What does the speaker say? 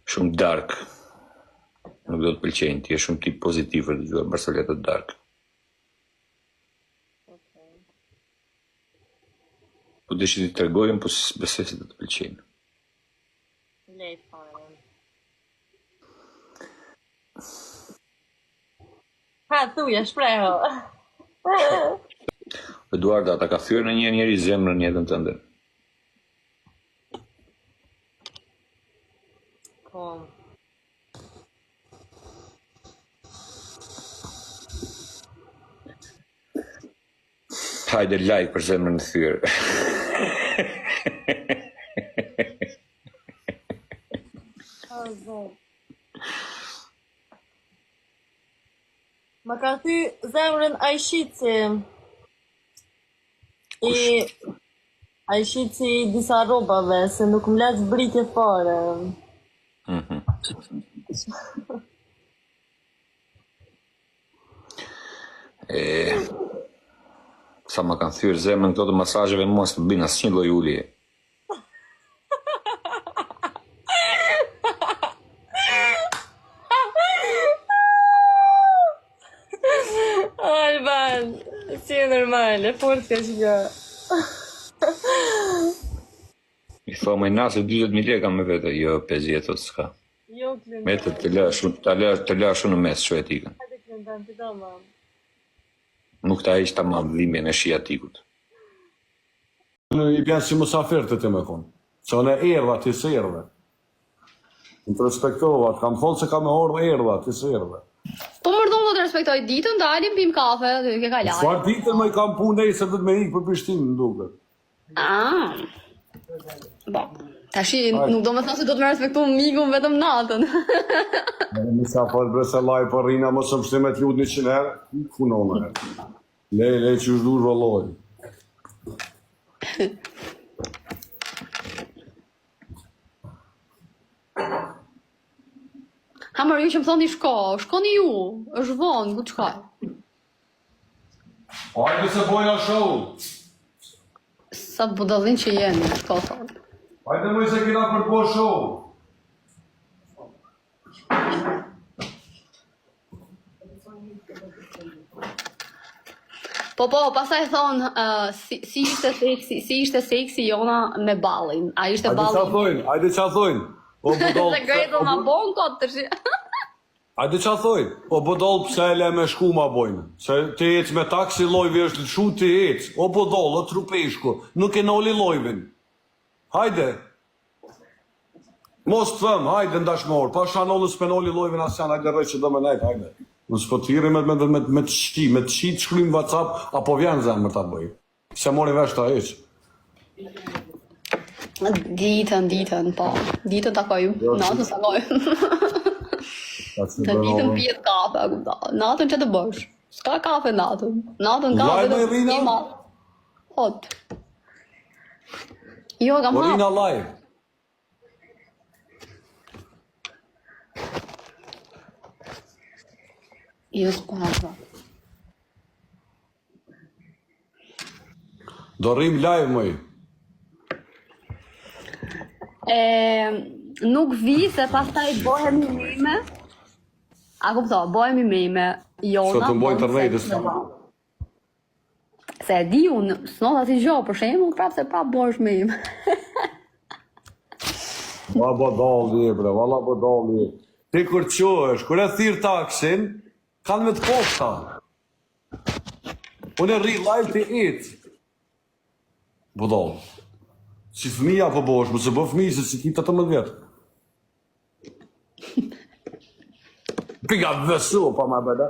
Shumë dark. Nuk do të pëlqejnë, ti je shumë tip pozitiv për të dëgjuar Barsaleta dark. Po deshi ti tregojmë, po besoj se do të pëlqejnë. Lej fare. Ha, thuja, shpreho. Eduarda, ta ka thyer në një njeri zemrën në jetën tënde? Po. Hajde like për zemrën e thyer. Ma ka thy zemrën Ajshici. Ajshici i disa robave, se nuk më lec britje fare. Sa ma kanë thyer zemrën këto të masazheve, mos të bëjnë asnjë lloj ulje. Alban, si e normal, e fort ka që gjë. I thoma i nasë 20.000 lekë me vete, jo 50 thot s'ka. Jo, Klin. Me të la shumë në mes shvetikën. Hajde Klin, të doma. Nuk ta ish tamam dhimbjen e shiatikut. I pjanë si musafir të ti me konë. Se unë e erdha, ti se erdhe. Në të respektova, kam thonë se kam e ordë erdha, ti se erdhe. Po më rëdhon të respektoj ditën, dalim pim kafe, dhe ke kalaj. Çfarë ditën më i kam punë e se do të me ikë për Prishtinë, në duket. Bo, tashi nuk do me thënë se do të me respektu mikun vetëm natën. Misa falë brese laj për rina, më së pështimet lutë 100 herë, funone herë. Lej që është dush vëlloj. Hamër, ju që më thoni shkoni ju, është vonë, ku të shkaj. Hajde se bojna show. Sa të budallin që jeni, shko thonë. Hajde mëj se kina për të bo show. Po, pasaj thonë, si ishte seksi jona me ballin. A ishte ballin? Hajde qa thojnë. Se grejdo ma bon këtë të shi. Hajde qa thojnë. O budol pse e le me shku ma bojnë. Se ti ec me taksi lojvi është të shu ti ec. O budol, o trupeshku. Nuk e noli lojvin. Hajde. Mos të thëm, hajde ndashmor. Pa shanollu s'penoli lojvin asjan, hajde rrej që do me nejt, hajde. Në s'potiri me të shi të shkrim WhatsApp, apo vjen zemër ta bëj. Se mori vesh ta eq. Ditën, po. Ditën takoj, natën s'takoj. Të ditën pijet kafe, natën që të bësh. S'ka kafe natën. Natën kafe Live me Rina? Hot. Jo, kam hap. Rina live. Jo, s'po hapa. Do rrim live mëj. Nuk vi se pastaj bëhemi meme. A kupto, bëhemi meme. Jona. Sot të mboj internetës. Se e di unë, s'nota si gjo, për shembull, prapë se prapë bëhesh meme. Va bo dalli e bre, valla bo dalli. Ti kur qohesh, kur e thirë taksin, kanë me të kofta. Unë e rri live të it. Bo dalli. Si fëmija po bosh, më se bo fëmijë se si ki 18 vjetë. Pika vësu, pa ma bëda.